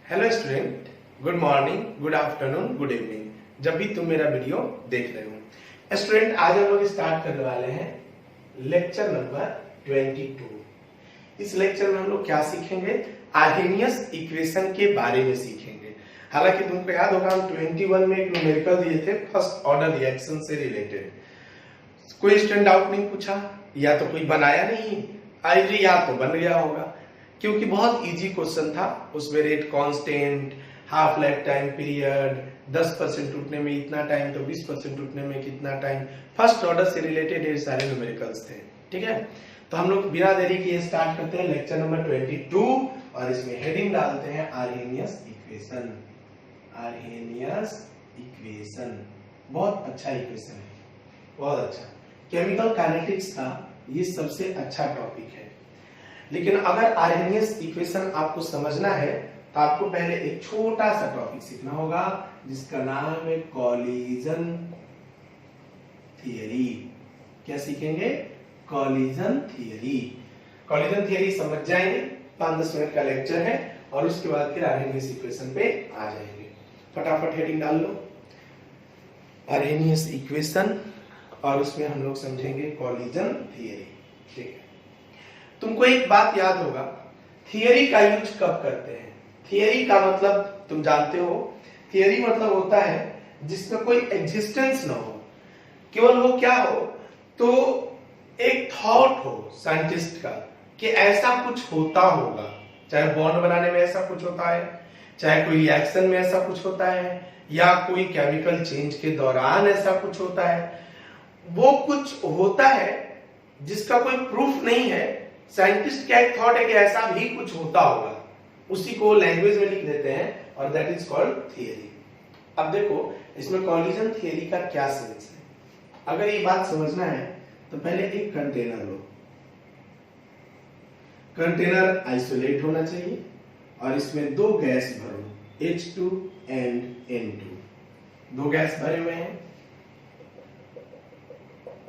Hello student, good morning, good afternoon, good evening, जब भी तुम मेरा वीडियो देख रहे हो। स्टूडेंट, आज हम लोग स्टार्ट करने वाले हैं लेक्चर नंबर 22। इस लेक्चर में हम लोग क्या सीखेंगे? आर्हेनियस इक्वेशन के बारे में सीखेंगे। हालांकि तुमको याद होगा हम 21 में एक न्यूमेरिकल दिए थे फर्स्ट ऑर्डर रिएक्शन से रिलेटेड। कोई स्टूडेंट डाउट नहीं पूछा या तो कोई बनाया नहीं, आज या तो बन गया होगा क्योंकि बहुत इजी क्वेश्चन था। उसमें rate constant, half life time period, 10% टूटने में इतना टाइम तो 20% टूटने में कितना टाइम, फर्स्ट ऑर्डर से रिलेटेड ये सारे न्यूमेरिकल्स थे। ठीक है, तो हम लोग बिना देरी किए स्टार्ट करते हैं लेक्चर नंबर 22 और इसमें हेडिंग डालते हैं आर्हेनियस इक्वेशन। आर्हेनियस इक्वेशन बहुत अच्छा इक्वेशन है, बहुत अच्छा। केमिकल काइनेटिक्स का ये सबसे अच्छा टॉपिक है। लेकिन अगर आर्हेनियस इक्वेशन आपको समझना है तो आपको पहले एक छोटा सा टॉपिक सीखना होगा जिसका नाम है कॉलिजन थियरी। क्या सीखेंगे? Collision theory. कॉलिजन थियरी समझ जाएंगे, 5-10 मिनट का लेक्चर है और उसके बाद फिर आर्हेनियस इक्वेशन पे आ जाएंगे। फटाफट हेडिंग डाल लो, आर्हेनियस इक्वेशन, और उसमें हम लोग समझेंगे कॉलिजन थियरी। ठीक है, तुमको एक बात याद होगा, थियरी का यूज कब करते हैं? थियरी का मतलब तुम जानते हो, थियरी मतलब होता है जिसमें कोई एग्जिस्टेंस ना हो, केवल वो क्या हो तो एक थॉट हो साइंटिस्ट का कि ऐसा कुछ होता होगा। चाहे बॉन्ड बनाने में ऐसा कुछ होता है, चाहे कोई रिएक्शन में ऐसा कुछ होता है, या कोई केमिकल चेंज के दौरान ऐसा कुछ होता है। वो कुछ होता है जिसका कोई प्रूफ नहीं है, साइंटिस्ट का एक थॉट है कि ऐसा भी कुछ होता होगा, उसी को लैंग्वेज में लिख देते हैं और दैट इज कॉल्ड थियरी। अब देखो इसमें कॉलिजन थियरी का क्या सेंस है। अगर ये बात समझना है तो पहले एक कंटेनर लो, कंटेनर आइसोलेट होना चाहिए और इसमें दो गैस भरो, H2 एंड N2। दो गैस भरे हुए हैं,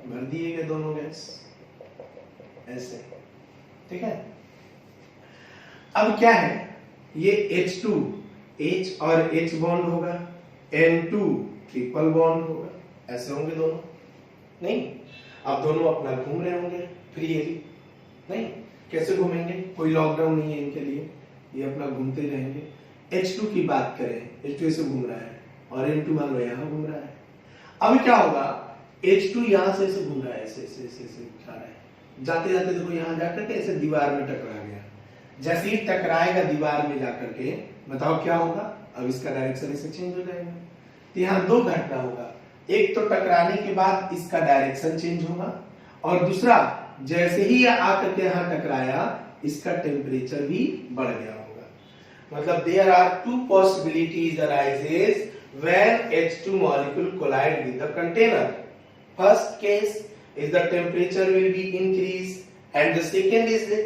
भर दिए गए दोनों गैस ऐसे। ठीक है, अब क्या है, ये H2 H और H बॉन्ड होगा, N2 ट्रिपल बॉन्ड होगा, ऐसे होंगे दोनों। नहीं, अब दोनों अपना घूम रहे होंगे फ्रीली। नहीं, कैसे घूमेंगे? कोई लॉकडाउन नहीं है इनके लिए, ये अपना घूमते रहेंगे। H2 की बात करें, H2 ऐसे घूम रहा है और N2 मान लो यहाँ घूम रहा है। अब क्या होगा, H2 यहां से ऐसे घूम रहा है, ऐसे ऐसे ऐसे जा रहा है, जाते जाते देखो यहां जाकर के ऐसे दीवार में टकरा गया। जैसे ही टकराएगा दीवार में जाकर के, बताओ क्या होगा? अब इसका डायरेक्शन ऐसे चेंज हो जाएगा। तो यहाँ दो घटना होगा, एक तो टकराने के बाद इसका डायरेक्शन चेंज होगा और दूसरा जैसे ही आकर के यहाँ टकराया इसका टेम्परेचर भी बढ़ गया होगा। मतलब there are two possibilities arises when H2 molecule collide with the container. First case is the temperature will be increased and the second is the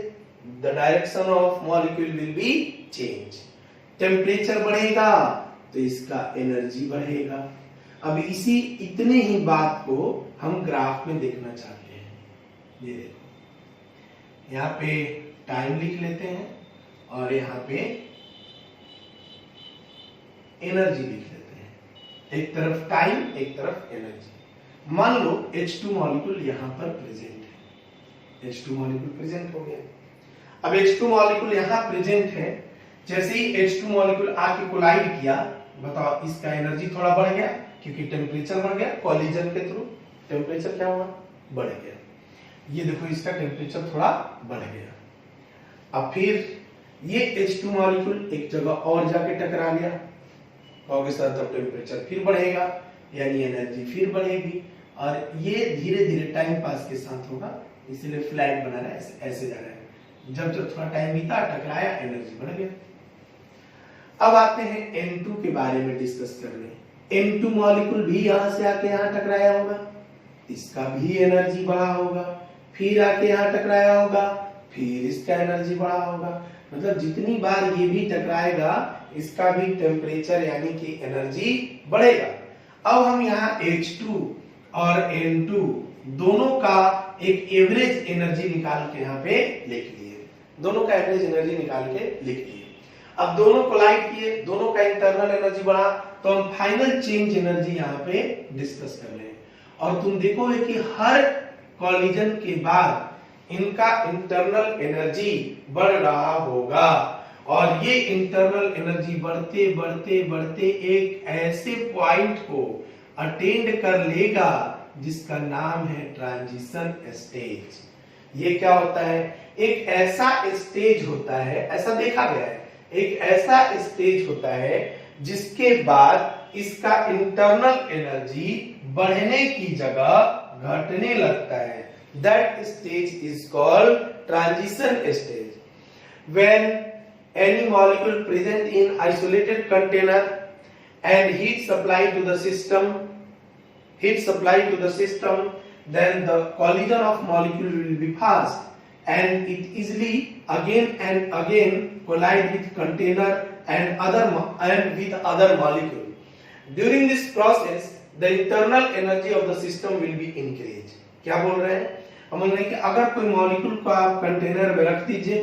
direction of molecule will be change. Temperature बढ़ेगा तो इसका energy बढ़ेगा। अब इसी इतने ही बात को हम ग्राफ में देखना चाहते हैं। ये देखो, यहाँ पे टाइम लिख लेते हैं और यहाँ पे एनर्जी लिख लेते हैं। एक तरफ टाइम, एक तरफ एनर्जी। मान लो H2 मॉलिक्यूल यहां पर प्रेजेंट है, H2 मॉलिक्यूल प्रेजेंट हो गया। अब H2 मॉलिक्यूल यहां प्रेजेंट है, जैसे ही H2 मॉलिक्यूल आके कोलाइड किया, बताओ इसका एनर्जी थोड़ा बढ़ गया क्योंकि टेम्परेचर बढ़ गया, कॉलिजन के थ्रू टेम्परेचर क्या हुआ? बढ़ गया। ये देखो इसका टेम्परेचर थोड़ा बढ़ गया। अब फिर ये H2 मॉलिक्यूल एक जगह और जाके टकरा गया, कहोगे सर तब टेम्परेचर फिर बढ़ेगा यानी एनर्जी फिर बढ़ेगी, और ये धीरे धीरे टाइम पास के साथ होगा, इसीलिए फ्लैट बना रहा है, ऐसे जा रहा है। जब जब थोड़ा टाइम बीता, टकराया, एनर्जी बढ़ गया। अब आते हैं N2 के बारे में डिस्कस करने। N2 मॉलिक्यूल भी यहां से आके यहां टकराया होगा, इसका भी एनर्जी बढ़ा होगा, फिर आके यहां टकराया होगा, फिर इसका एनर्जी बढ़ा होगा। मतलब जितनी बार ये भी टकराएगा इसका भी टेम्परेचर यानी कि एनर्जी बढ़ेगा। अब हम यहाँ H2 और N2 दोनों का एक एवरेज एनर्जी निकाल के यहाँ पे लिख लिए, दोनों का एवरेज एनर्जी निकाल के लिख लिए। अब दोनों कोलाइड किए, दोनों का इंटरनल एनर्जी बढ़ा, तो हम फाइनल चेंज एनर्जी यहाँ पे डिस्कस कर रहे हैं। और तुम देखोगे कि हर कॉलिजन के बाद इनका इंटरनल एनर्जी बढ़ रहा होगा, और ये इंटरनल एनर्जी बढ़ते बढ़ते बढ़ते एक ऐसे पॉइंट को अटेंड कर लेगा जिसका नाम है ट्रांजिशन स्टेज। ये क्या होता है? एक ऐसा स्टेज होता है, ऐसा देखा गया है, एक ऐसा स्टेज होता है जिसके बाद इसका इंटरनल एनर्जी बढ़ने की जगह घटने लगता है। That stage is called transition stage. When any molecule present in isolated container and heat supplied to the system, then the collision of molecule will be fast and it easily again and again collide with container and with other molecule. During this process the internal energy of the system will be increased. क्या बोल रहे हैं? हम बोल रहे हैं कि अगर कोई मॉलिक्यूल को आप कंटेनर में रख दीजिए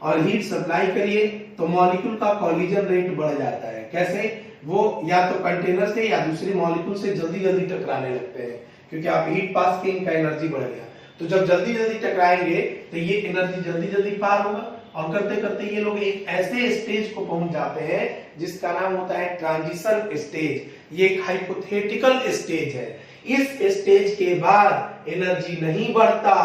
और हीट सप्लाई करिए तो मॉलिक्यूल का कॉलिजन रेट बढ़ जाता है। कैसे? वो या तो कंटेनर से या दूसरे मॉलिक्यूल से जल्दी जल्दी टकराने लगते हैं, क्योंकि आप हीट पास किए, इनका एनर्जी बढ़ गया। तो जब जल्दी जल्दी टकराएंगे तो ये एनर्जी जल्दी जल्दी पार होगा, और करते करते ये लोग एक ऐसे स्टेज को पहुंच जाते हैं जिसका नाम होता है ट्रांजिशन स्टेज। ये एक हाइपोथेटिकल स्टेज है। इस स्टेज के बाद एनर्जी नहीं बढ़ता,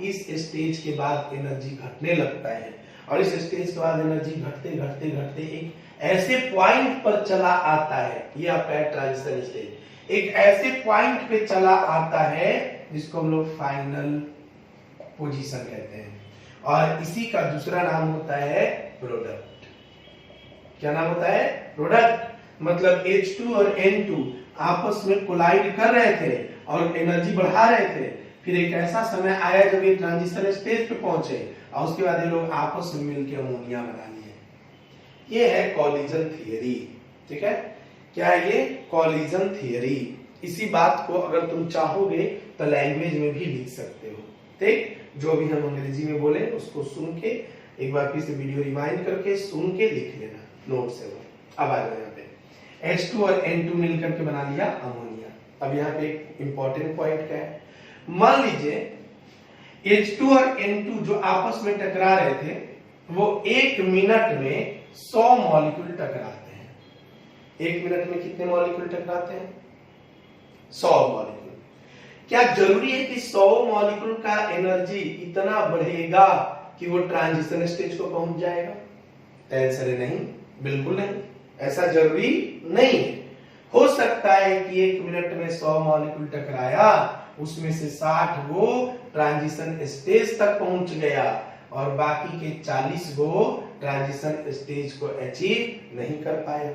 इस स्टेज के बाद एनर्जी घटने लगता है, और इस स्टेज के बाद एनर्जी घटते घटते घटते एक ऐसे पॉइंट पर चला आता है। ये आपका है ट्रांजिशन स्टेज। एक ऐसे पॉइंट पे चला आता है जिसको हम लोग फाइनल पोजीशन कहते हैं, और इसी का दूसरा नाम होता है प्रोडक्ट। क्या नाम होता है? प्रोडक्ट। मतलब H2 और N2 आपस में कोलाइड कर रहे थे और एनर्जी बढ़ा रहे थे, फिर एक ऐसा समय आया जब ये ट्रांजिशन स्टेज पे पहुंचे और उसके बाद ये लोग आपस में मिलकर अमोनिया बना लिए। ये है कॉलिजन थियरी। ठीक है? क्या ये कॉलिजन थियरी? इसी बात को अगर तुम चाहोगे तो लैंग्वेज में भी लिख सकते हो। ठीक? जो भी हम अंग्रेजी में बोले उसको सुन के एक बार फिर से वीडियो रिवाइंड करके सुन के लिख लेना नोट से। अब आ जाओ यहाँ पे H2 और N2 मिलकर के बना लिया अमोनिया। अब यहाँ पे एक इंपॉर्टेंट पॉइंट क्या है? मान लीजिए H2 और N2 जो आपस में टकरा रहे थे वो 1 मिनट में 100 मॉलिक्यूल टकराते हैं। 1 मिनट में कितने मॉलिक्यूल टकराते हैं? 100 मॉलिक्यूल। क्या जरूरी है कि 100 मॉलिक्यूल का एनर्जी इतना बढ़ेगा कि वो ट्रांजिशन स्टेज को पहुंच जाएगा? आंसर है नहीं, बिल्कुल नहीं, ऐसा जरूरी नहीं है। हो सकता है कि 1 मिनट में 100 मॉलिक्यूल टकराया, उसमें से 60 वो ट्रांजिशन स्टेज तक पहुंच गया और बाकी के 40 वो ट्रांजिशन स्टेज को अचीव नहीं कर पाया।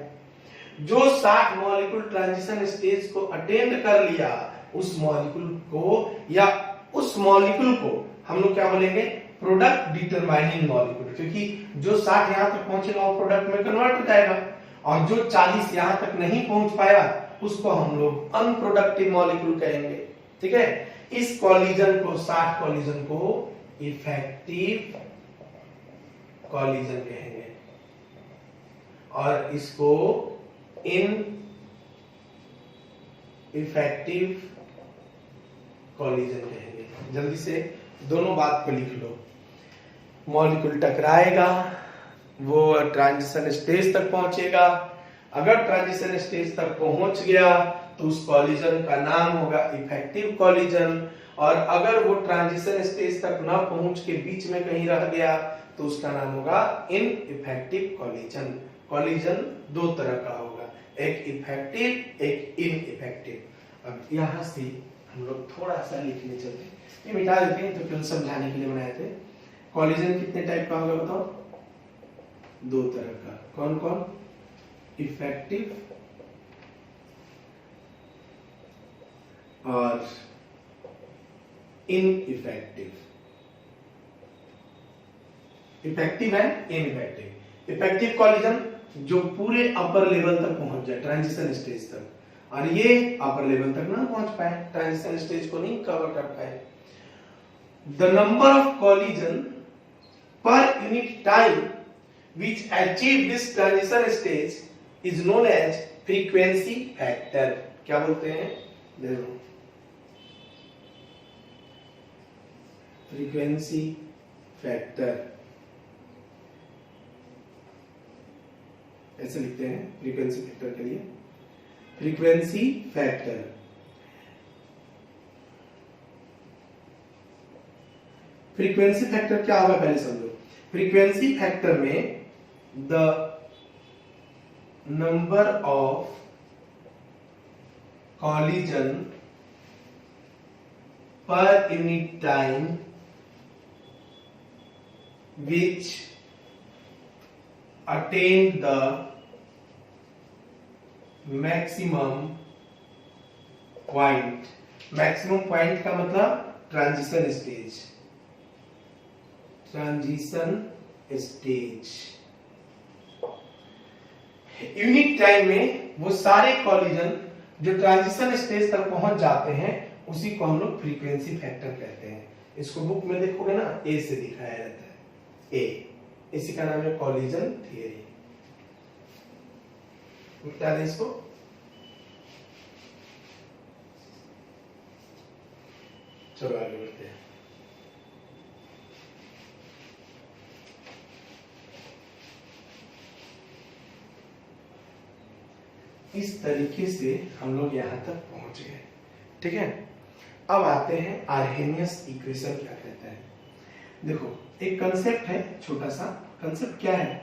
जो 60 मॉलिक्यूल ट्रांजिशन स्टेज को अटेंड कर लिया, उस मॉलिक्यूल को या उस मॉलिक्यूल को हम लोग क्या बोलेंगे? प्रोडक्ट डिटरमाइनिंग मॉलिक्यूल, क्योंकि जो 60 यहां तक पहुंचेगा वो प्रोडक्ट में कन्वर्ट हो जाएगा, और जो 40 यहां तक नहीं पहुंच पाया उसको हम लोग अनप्रोडक्टिव मॉलिक्यूल कहेंगे। ठीक है? इस कॉलिजन को 60 कॉलिजन को इफेक्टिव कॉलिजन कहेंगे और इसको इन इफेक्टिव कॉलिजन कहेंगे। जल्दी से दोनों बात को लिख लो। मॉलिक्यूल टकराएगा, वो ट्रांजिशन स्टेज तक पहुंचेगा। अगर ट्रांजिशन स्टेज तक पहुंच गया तो उस कॉलिजन का नाम होगा इफेक्टिव कॉलिजन, और अगर वो ट्रांजिशन स्टेज तक ना पहुंच के बीच में कहीं रह गया तो उसका नाम होगा इनइफेक्टिव कॉलिजन। कॉलिजन 2 तरह का होगा, एक इफेक्टिव, एक इनइफेक्टिव। अब यहां से हम लोग थोड़ा सा लिखने चलते हैं, ये मिटा देते हैं तो केवल समझाने के लिए बनाए थे। कॉलिजन कितने टाइप का होगा बताओ? 2 तरह का। कौन कौन? इफेक्टिव और ineffective. Effective and ineffective. Effective collision जो पूरे अपर लेवल तक पहुंच जाए, ट्रांजिशन स्टेज तक, और ये अपर लेवल तक ना पहुंच पाए, ट्रांजिशन स्टेज को नहीं कवर कर पाए। The number of collision per unit time which achieve this transition stage is known as frequency factor. क्या बोलते हैं? देखो, frequency factor ऐसे लिखते हैं फ्रीक्वेंसी फैक्टर के लिए। फ्रीक्वेंसी फैक्टर फ्रीक्वेंसी फैक्टर क्या होगा पहले समझो। फ्रीक्वेंसी फैक्टर में the number of collision per unit time which attain the maximum point. Maximum point का मतलब transition stage. Transition stage unit time में वो सारे कॉलिजन जो ट्रांजिशन स्टेज तक पहुंच जाते हैं उसी को हम लोग फ्रीक्वेंसी फैक्टर कहते हैं। इसको बुक में देखोगे ना, ए से दिखाया जाता है। ए, इसी का नाम है कॉलिजन थियरी। क्या है इसको? चलो आगे बढ़ते हैं। इस तरीके से हम लोग यहां तक पहुंच गए, ठीक है। अब आते हैं आर्हेनियस इक्वेशन क्या कहता है। देखो, एक कंसेप्ट है, छोटा सा कंसेप्ट क्या है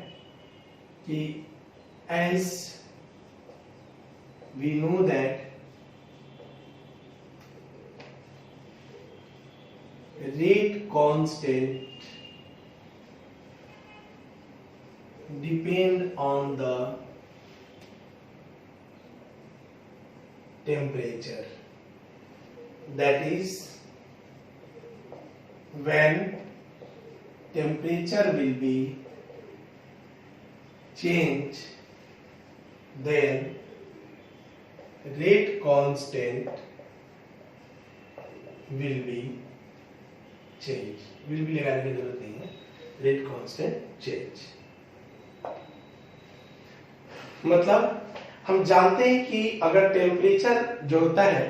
कि as we know that rate constant depend on the temperature, that is when temperature will be changed, then rate constant will be changed. will be लगाने की जरूरत नहीं है, rate constant change। मतलब हम जानते हैं कि अगर टेम्परेचर जो होता है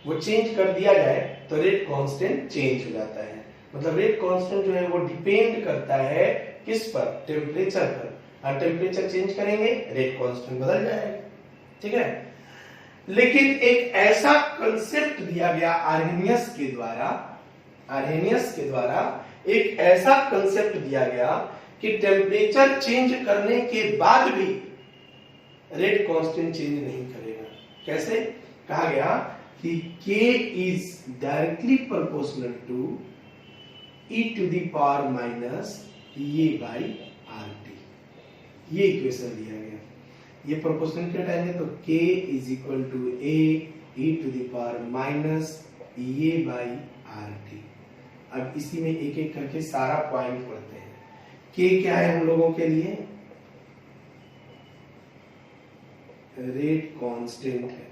वो चेंज कर दिया जाए तो रेट कांस्टेंट चेंज हो जाता है। मतलब रेट कांस्टेंट जो है वो डिपेंड करता है किस पर? टेम्परेचर पर। और टेम्परेचर चेंज करेंगे रेट कांस्टेंट बदल जाएगा, ठीक है। लेकिन एक ऐसा कंसेप्ट दिया गया आर्हेनियस के द्वारा एक ऐसा कंसेप्ट दिया गया कि टेम्परेचर चेंज करने के बाद भी रेट कांस्टेंट चेंज नहीं करेगा। कैसे? कहा गया कि K is directly proportional to e to the power minus A by RT। ये इक्वेशन दिया गया। ये प्रोपोर्शनल क्या है तो K is equal to A e to the power minus A by RT। अब इसी में एक एक करके सारा पॉइंट पढ़ते हैं। K क्या है हम लोगों के लिए? रेट कांस्टेंट है,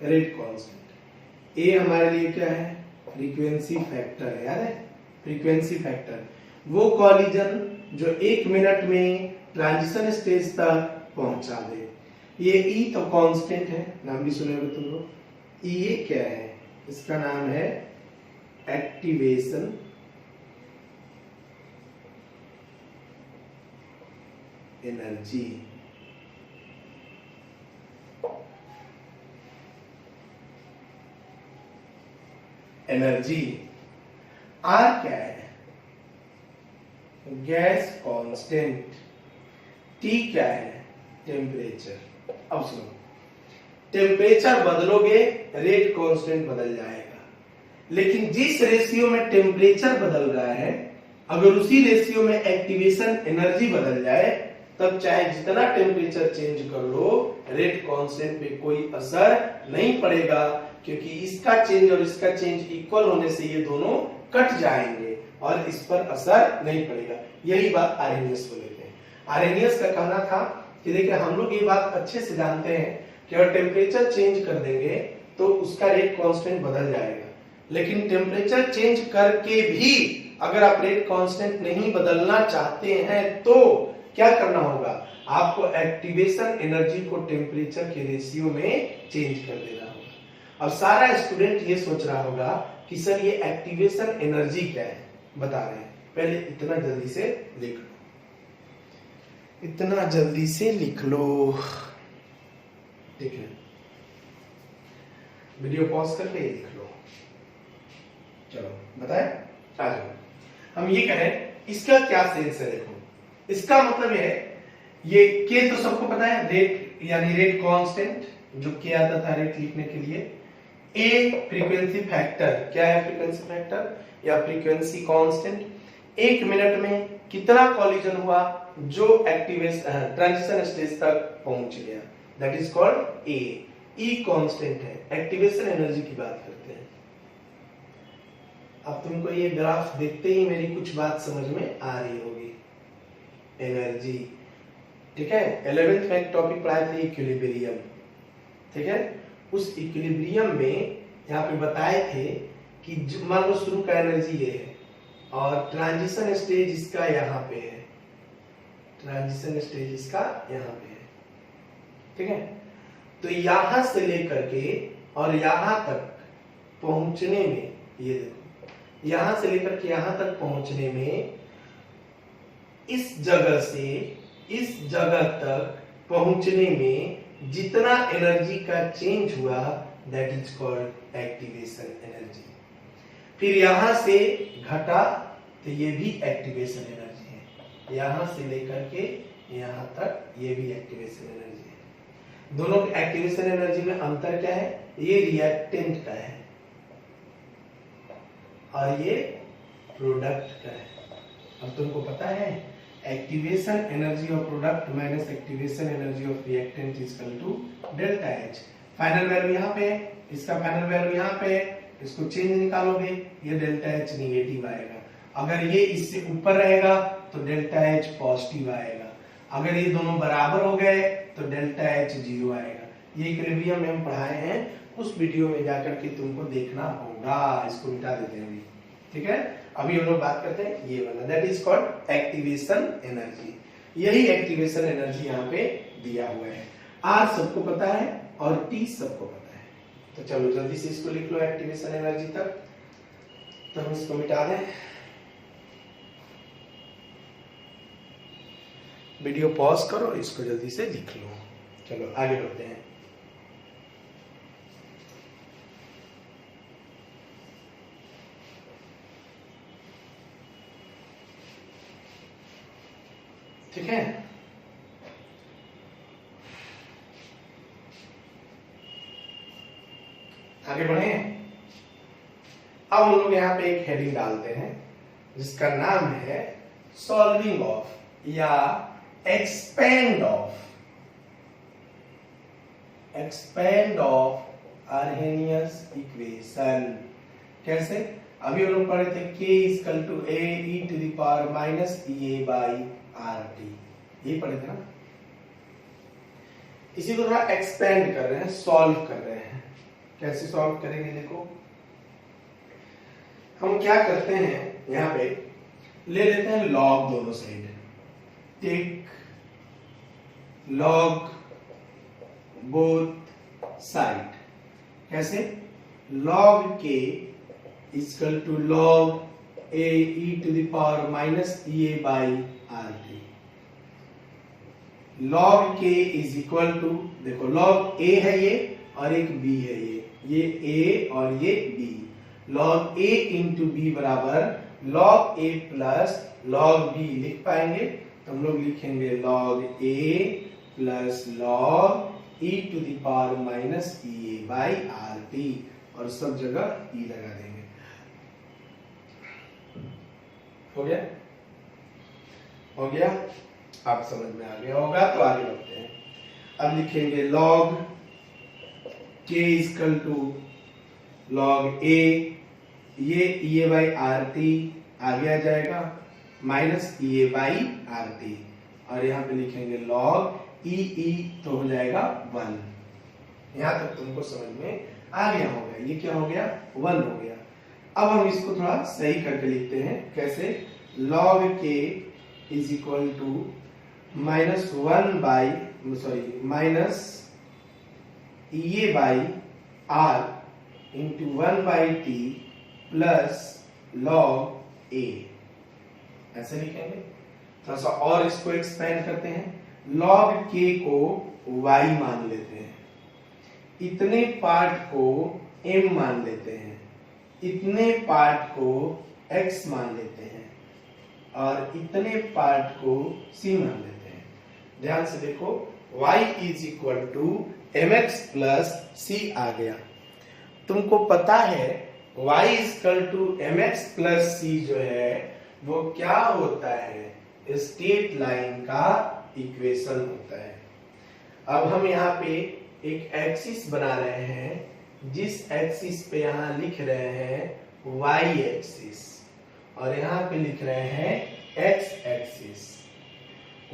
रेट कांस्टेंट। ए हमारे लिए क्या है? फ्रीक्वेंसी फैक्टर है, याद है? फ्रीक्वेंसी फैक्टर वो कॉलिजन जो 1 मिनट में ट्रांजिशन स्टेज तक पहुंचा दे। ये ई तो कांस्टेंट है, नाम भी सुने होंगे तुम लोग। ये क्या है? इसका नाम है एक्टिवेशन एनर्जी। एनर्जी आर क्या है? Gas constant. टी क्या है? टेम्परेचर। अब सुनो, टेम्परेचर बदलोगे रेट कांस्टेंट बदल जाएगा, लेकिन जिस रेशियो में टेम्परेचर बदल रहा है अगर उसी रेशियो में एक्टिवेशन एनर्जी बदल जाए तब चाहे जितना टेम्परेचर चेंज कर लो रेट कांस्टेंट पे कोई असर नहीं पड़ेगा, क्योंकि इसका चेंज और इसका चेंज इक्वल होने से ये दोनों कट जाएंगे और इस पर असर नहीं पड़ेगा। यही बात आर्हेनियस को लेते हैं। आर्हेनियस का कहना था कि देखिए हम लोग ये बात अच्छे से जानते हैं कि अगर टेम्परेचर चेंज कर देंगे तो उसका रेट कांस्टेंट बदल जाएगा, लेकिन टेम्परेचर चेंज करके भी अगर आप रेट कांस्टेंट नहीं बदलना चाहते हैं तो क्या करना होगा, आपको एक्टिवेशन एनर्जी को टेम्परेचर के रेशियो में चेंज कर देना होगा। अब सारा स्टूडेंट ये सोच रहा होगा कि सर ये एक्टिवेशन एनर्जी क्या है, बता रहे हैं। पहले इतना जल्दी से लिख लो, इतना जल्दी से लिख लो, ठीक है। वीडियो पॉज करके लिख लो। चलो बताएं, आ जाओ। हम ये कहें इसका क्या सेंस है, देखो इसका मतलब ये है, ये के तो सबको पता है, रेट यानी रेट कांस्टेंट, जो के आता था रेट लिखने के लिए। ए फ्रीक्वेंसी फैक्टर, क्या है फ्रीक्वेंसी फैक्टर या फ्रीक्वेंसी कांस्टेंट। 1 मिनट में कितना कॉलिजन हुआ जो एक्टिवेशन ट्रांजिशन स्टेज तक पहुंच गया, that is called a. E constant है, एक्टिवेशन एनर्जी की बात करते हैं। अब तुमको ये ग्राफ देखते ही मेरी कुछ बात समझ में आ रही होगी, एनर्जी, ठीक है। 11th में एक टॉपिक पढ़ाए थे इक्विलिब्रियम, ठीक है। उस इक्विलिब्रियम में यहाँ पे बताए थे कि मान लो शुरू का एनर्जी ये है और ट्रांजिशन स्टेज इसका यहाँ पे है, ट्रांजिशन स्टेज इसका यहाँ पे है, ठीक है। तो यहां से लेकर के और यहां तक पहुंचने में, ये देखो यहां से लेकर के यहां तक पहुंचने में, इस जगह से इस जगह तक पहुंचने में जितना एनर्जी का चेंज हुआ, that is called activation energy. फिर यहां से घटा तो ये भी एक्टिवेशन एनर्जी है, यहां से लेकर के यहां तक ये भी एक्टिवेशन एनर्जी है। दोनों एक्टिवेशन एनर्जी में अंतर क्या है, ये रिएक्टेंट का है और ये प्रोडक्ट का है। अब तुमको पता है activation energy of product minus activation energy of reactant is equal to delta H. Final value यहाँ पे है, इसका फाइनल वैल्यू यहाँ पे है, इसको चेंज निकालोगे ये डेल्टा एच निगेटिव आएगा। अगर ये इससे ऊपर रहेगा तो डेल्टा एच पॉजिटिव आएगा। अगर ये दोनों बराबर हो गए तो डेल्टा एच 0 आएगा। ये इक्विलिब्रियम में हम पढ़ाए हैं, उस वीडियो में जाकर के तुमको देखना होगा। इसको मिटा देते हैं, ठीक है। अभी हम लोग बात करते हैं ये वाला, that is called activation energy. यही एक्टिवेशन एनर्जी यहाँ पे दिया हुआ है। आर सबको पता है और टी सबको पता है, तो चलो जल्दी से इसको लिख लो एक्टिवेशन एनर्जी तक। तो हम इसको मिटा दें, वीडियो पॉज करो, इसको जल्दी से लिख लो। चलो आगे बढ़ते हैं। ठीक है, आगे बढ़े। अब हम लोग यहाँ पे एक हेडिंग डालते हैं जिसका नाम है सॉल्विंग ऑफ या एक्सपेंड ऑफ अर्हेनियस इक्वेशन। कैसे, अभी हम लोग पढ़े थे k equal to a e to the power minus e a by R T, ये पढ़े थे ना। इसी को थोड़ा एक्सपेंड कर रहे हैं, सॉल्व कर रहे हैं। कैसे सॉल्व करेंगे, देखो हम क्या करते हैं, यहाँ पे ले लेते हैं लॉग दोनों side, take log both side. कैसे, log K equal to log A E to the power minus E A by R T. Log के इज इक्वल टू, देखो लॉग ए है ये और एक बी है ये ए और ये B. Log A into B बराबर log A plus log B लिख पाएंगे, तो हम लोग लिखेंगे log A plus log E to the power minus E A by R T, और सब जगह ई लगा देंगे। हो गया, हो गया, आप समझ में आ गया होगा। तो आगे बढ़ते हैं। अब लिखेंगे log K equal to log ए, ये ई ए बाई आर टी आगे आ जाएगा, minus E A by R T, और यहाँ पे लिखेंगे लॉग ई तो हो जाएगा 1। यहाँ तक तुमको समझ में आ गया होगा। ये क्या हो गया, 1 हो गया। अब हम इसको थोड़ा सही करके लिखते हैं। कैसे, लॉग के is equal to minus 1 by sorry minus A by R into 1 by T plus log A, ऐसे लिखेंगे। थोड़ा सा और इसको एक्सपेंड करते हैं, लॉग के को y मान लेते हैं, इतने पार्ट को m मान लेते हैं, इतने पार्ट को x मान लेते हैं और इतने पार्ट को c मान लेते हैं। ध्यान से देखो, y is equal to mx plus c आ गया। तुमको पता है y is equal to mx plus c जो है वो क्या होता है, स्ट्रेट लाइन का इक्वेशन होता है। अब हम यहाँ पे एक एक्सिस बना रहे हैं, जिस एक्सिस पे यहाँ लिख रहे हैं y एक्सिस और यहाँ पे लिख रहे हैं x axis,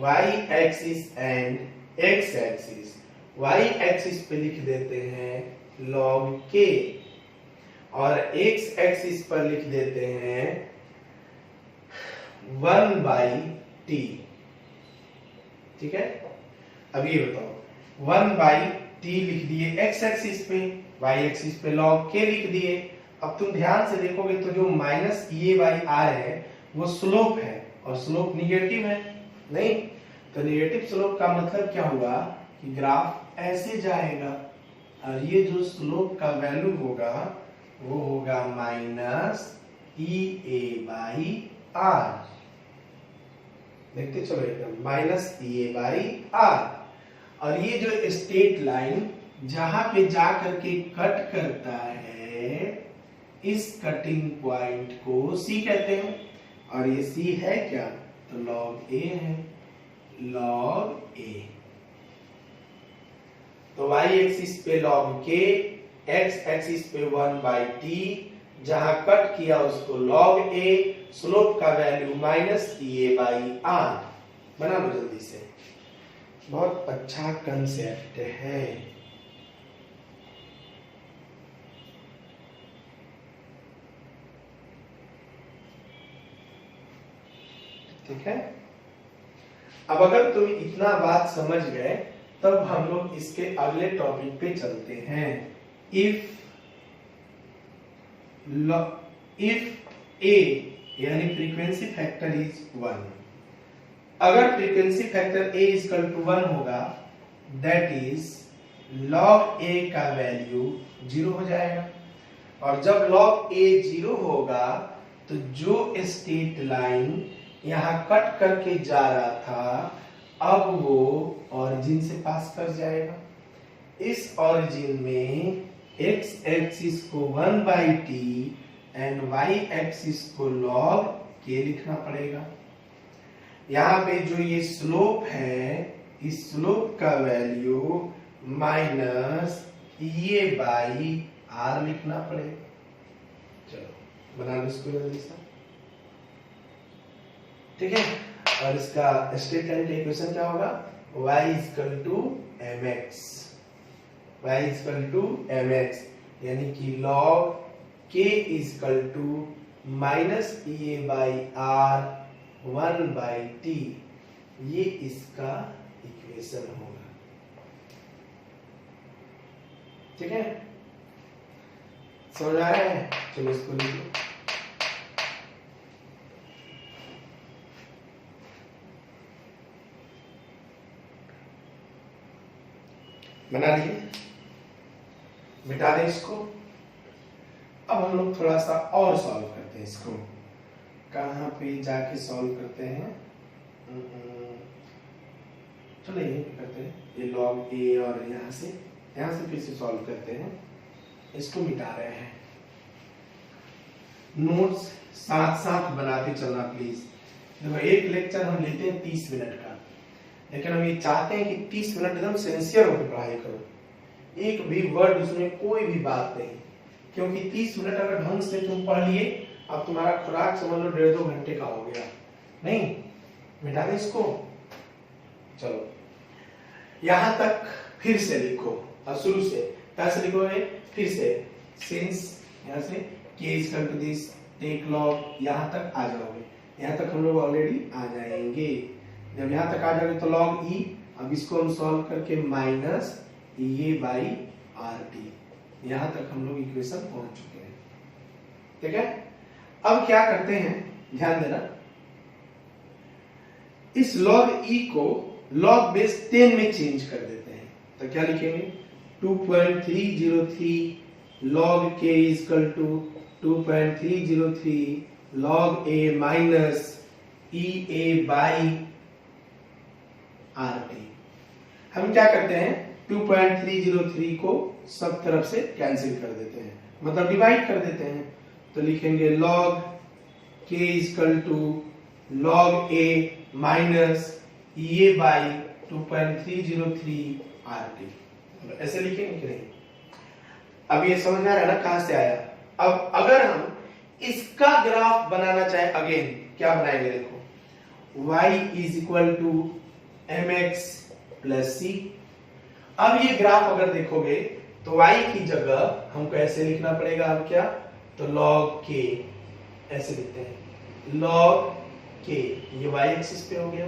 y axis and x axis. y axis पे लिख देते हैं log k और x एक्सिस पर लिख देते हैं 1 बाई टी। ठीक है, अब ये बताओ, 1 बाई टी लिख दिए x एक्सिस पे, y एक्सिस पे log k लिख दिए। अब तुम ध्यान से देखोगे तो जो माइनस ए बाई आर है वो स्लोप है और स्लोप निगेटिव है, नहीं? तो निगेटिव स्लोप का मतलब क्या हुआ कि ग्राफ ऐसे जाएगा और ये जो स्लोप का वैल्यू होगा वो होगा minus E A by R. देखते चलो एकदम, minus E A by R. और ये जो स्ट्रेट लाइन जहां पे जा करके कट करता है, इस कटिंग पॉइंट को C कहते हैं और ये C है क्या, तो log A है, log A। तो y एक्सिस पे log K, x एक्सिस पे 1 बाई टी, जहां कट किया उसको log A, स्लोप का value minus A by R. बना लो जल्दी से, बहुत अच्छा कंसेप्ट है। ठीक है, अब अगर तुम इतना बात समझ गए तब हम लोग इसके अगले टॉपिक पे चलते हैं। इफ ए यानी फ्रीक्वेंसी फैक्टर इज 1, अगर frequency factor A is equal to 1 होगा, दैट इज log a का वैल्यू 0 हो जाएगा। और जब log a 0 होगा तो जो स्ट्रेट लाइन यहाँ कट करके जा रहा था, अब वो ओरिजिन से पास कर जाएगा। इस ओरिजिन में x एक्सिस को 1 by T and y axis को log k लिखना पड़ेगा। यहाँ पे जो ये स्लोप है, इस स्लोप का value minus A by R लिखना पड़ेगा। चलो बना लो इसको जल्दी से। ठीक है, और इसका स्ट्रेट लाइन का इक्वेशन क्या होगा, y is equal to mx, y is equal to mx, यानी कि log k is equal to minus A by R 1 by T. ये इसका इक्वेशन होगा। ठीक है, समझ आ रहा है? चलो इसको लिखो। बना लिए, मिटा दें इसको। अब हम लोग थोड़ा सा और सॉल्व करते हैं इसको। कहाँ पे जाके सॉल्व करते हैं, चलो यहीं पे करते हैं। ये log a और यहाँ से फिर से सॉल्व करते हैं। इसको मिटा रहे हैं। नोट्स साथ साथ बनाते चलना प्लीज। देखो, एक लेक्चर हम लेते हैं 30 मिनट का, लेकिन हम ये चाहते हैं कि 30 मिनट एकदम सिंसियर होकर पढ़ाई करो, एक भी वर्ड उसमें कोई भी बात नहीं, क्योंकि 30 मिनट अगर ढंग से तुम पढ़ लिए, अब तुम्हारा खुराक समझ लो 1.5-2 घंटे का हो गया। नहीं, मिटा दे इसको। चलो यहां तक फिर से लिखो, और शुरू से कैसे लिखोगे, फिर से सिंस यहां से k is equal to this take log, यहां तक आ जाओगे। यहां तक हम लोग ऑलरेडी आ जाएंगे। जब यहाँ तक आ जाएगा तो log e, अब इसको हम सॉल्व करके minus A by R T, यहां तक हम लोग इक्वेशन पहुंच चुके हैं। ठीक है, अब क्या करते हैं, ध्यान देना, इस log e को log बेस 10 में चेंज कर देते हैं। तो क्या लिखेंगे, 2.303 log k is equal to 2.303 log a minus ea by rt। हम क्या करते हैं, 2.303 को सब तरफ से कैंसिल कर देते हैं, मतलब डिवाइड कर देते हैं। तो लिखेंगे log k is equal to log a minus ea by 2.303 rt। ऐसे लिखेंगे कि नहीं? अब ये समझ में आ रहा है ना कहां से आया। अब अगर हम इसका ग्राफ बनाना चाहे, अगेन क्या बनाएंगे, देखो y is equal to mx plus c। अब ये ग्राफ अगर देखोगे तो y की जगह हमको ऐसे लिखना पड़ेगा, अब क्या, तो log k ऐसे लिखते हैं, log k, ये y एक्सिस पे हो गया,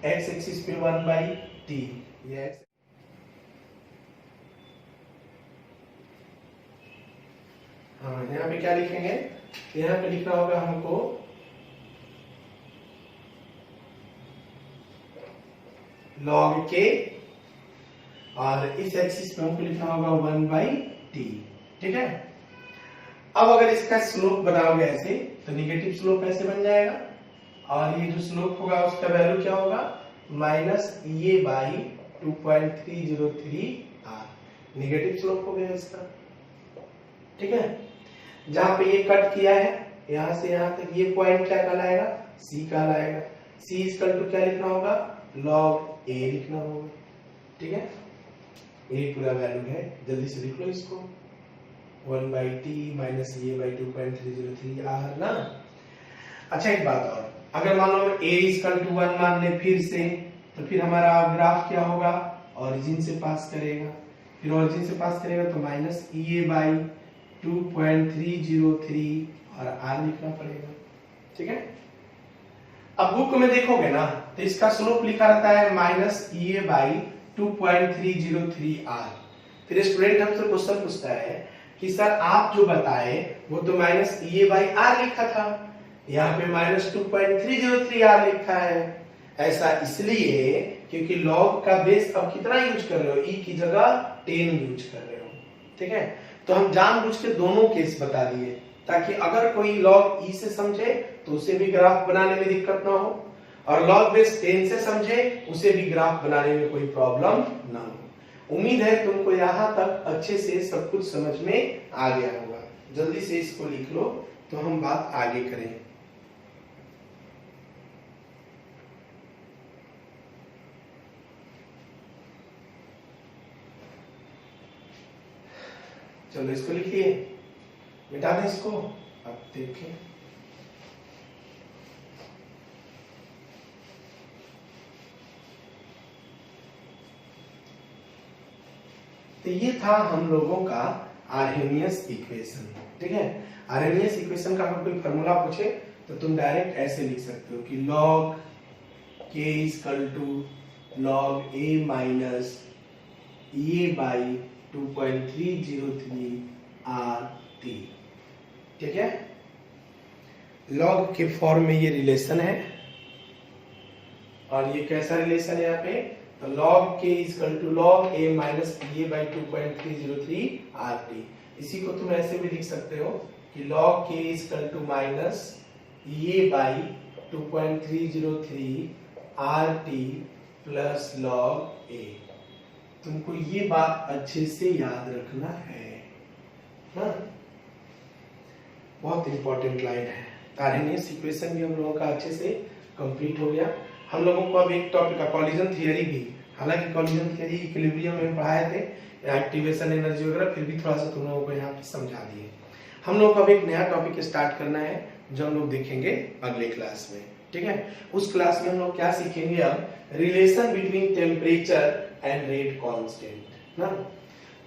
x एक्सिस पे 1/t, ये x। हाँ, यहाँ पे क्या लिखेंगे, यहाँ पे लिखना होगा हमको log k, और इस एक्सिस पे हमको लिखना होगा 1/t। ठीक है, अब अगर इसका स्लोप बनाओगे ऐसे तो निगेटिव स्लोप ऐसे बन जाएगा, और ये जो स्लोप होगा उसका वैल्यू क्या होगा, minus A by 2.303 r, negative slope हो गया इसका। ठीक है, जहां पे ये कट किया है यहां से यहां तक, ये पॉइंट क्या कहलाएगा, c कहलाएगा। c इक्वल टू क्या लिखना होगा, log a लिखना होगा। ठीक है, ये पूरा वैल्यू है, जल्दी से लिख लो इसको, 1/t minus A by 2.303 r ना। अच्छा एक बात और, अगर मान लो a इक्वल टू 1 मान ले फिर से, तो फिर हमारा ग्राफ क्या होगा, ओरिजिन से पास करेगा, फिर ओरिजिन से पास करेगा तो माइनस ए बाई 2.303 और r लिखना पड़ेगा। ठीक है, अब बुक में देखोगे ना तो इसका स्लोप लिखा रहता है माइनस ए बाई 2.303 r। फिर स्टूडेंट हमसे क्वेश्चन पूछता है कि सर आप जो बताए वो तो माइनस ए बाई आर लिखा था, यहाँ पे माइनस 2.303 r लिखा है। ऐसा इसलिए क्योंकि log का बेस अब कितना यूज कर रहे हो, e की जगह 10 यूज कर रहे हो। ठीक है, तो हम जानबूझ के दोनों केस बता दिए ताकि अगर कोई log e से समझे तो उसे भी ग्राफ बनाने में दिक्कत ना हो, और log बेस 10 से समझे उसे भी ग्राफ बनाने में कोई प्रॉब्लम ना हो। उम्मीद है तुमको यहाँ तक अच्छे से सब कुछ समझ में आ गया होगा। जल्दी से इसको लिख लो तो हम बात आगे करें। चलो इसको लिखिए, मिटा दें इसको, अब देखें। तो ये था हम लोगों का आर्हेनियस इक्वेशन। ठीक है, आर्हेनियस इक्वेशन का अगर कोई फॉर्मूला पूछे तो तुम डायरेक्ट ऐसे लिख सकते हो कि log k equal to log a minus A by 2.303 rt। ठीक है, log के फॉर्म में ये रिलेशन है, और ये कैसा रिलेशन है यहाँ पे, तो log k equal to log a minus A by 2.303 rt। इसी को तुम ऐसे भी लिख सकते हो कि log k equal to minus A by 2.303 rt plus log a। तुमको ये बात अच्छे से याद रखना है ना, बहुत इंपॉर्टेंट लाइन है। आर्हेनियस इक्वेशन भी हम लोगों का अच्छे से कंप्लीट हो गया। हम लोगों को अब एक टॉपिक का कॉलिजन थियरी भी, हालांकि कॉलिजन थियरी इक्विलिब्रियम में पढ़ाए थे, एक्टिवेशन एनर्जी वगैरह, फिर भी थोड़ा सा तुम लोगों को यहाँ पे समझा दिए। हम लोग को अब एक नया टॉपिक स्टार्ट करना है जो हम लोग देखेंगे अगले क्लास में। ठीक है, उस क्लास में हम लोग क्या सीखेंगे, अब relation between temperature and rate constant ना।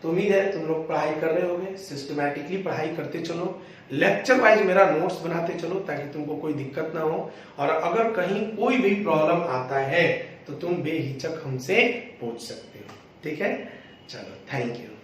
तो उम्मीद है तुम लोग पढ़ाई कर रहे होगे, सिस्टमैटिकली पढ़ाई करते चलो, लेक्चर वाइज मेरा नोट्स बनाते चलो ताकि तुमको कोई दिक्कत ना हो। और अगर कहीं कोई भी प्रॉब्लम आता है तो तुम बेहिचक हमसे पूछ सकते हो। ठीक है, चलो, थैंक यू।